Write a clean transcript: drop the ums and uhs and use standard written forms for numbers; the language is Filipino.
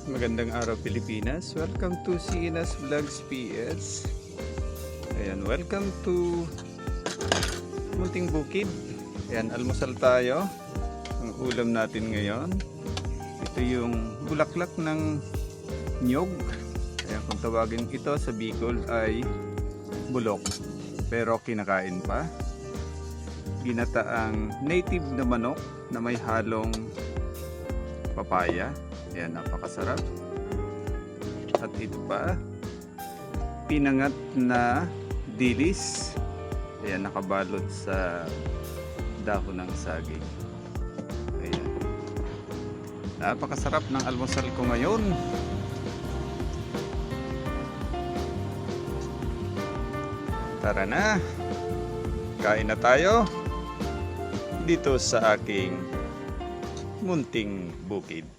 Magandang araw Pilipinas. Welcome to Sinas Vlogs PS. Ayan, welcome to Munting Bukid. Ayan, almusal tayo. Ang ulam natin ngayon, ito yung bulaklak ng nyog. Ayan, kung tawagin ito sa Bicol ay bulok. Pero kinakain pa. Ginataang native na manok na may halong papaya. Ayan, napakasarap. At ito pa, pinangat na dilis. Ayan, nakabalot sa dahon ng saging. Ayan. Napakasarap ng almusal ko ngayon. Tara na. Kain na tayo dito sa aking munting bukid.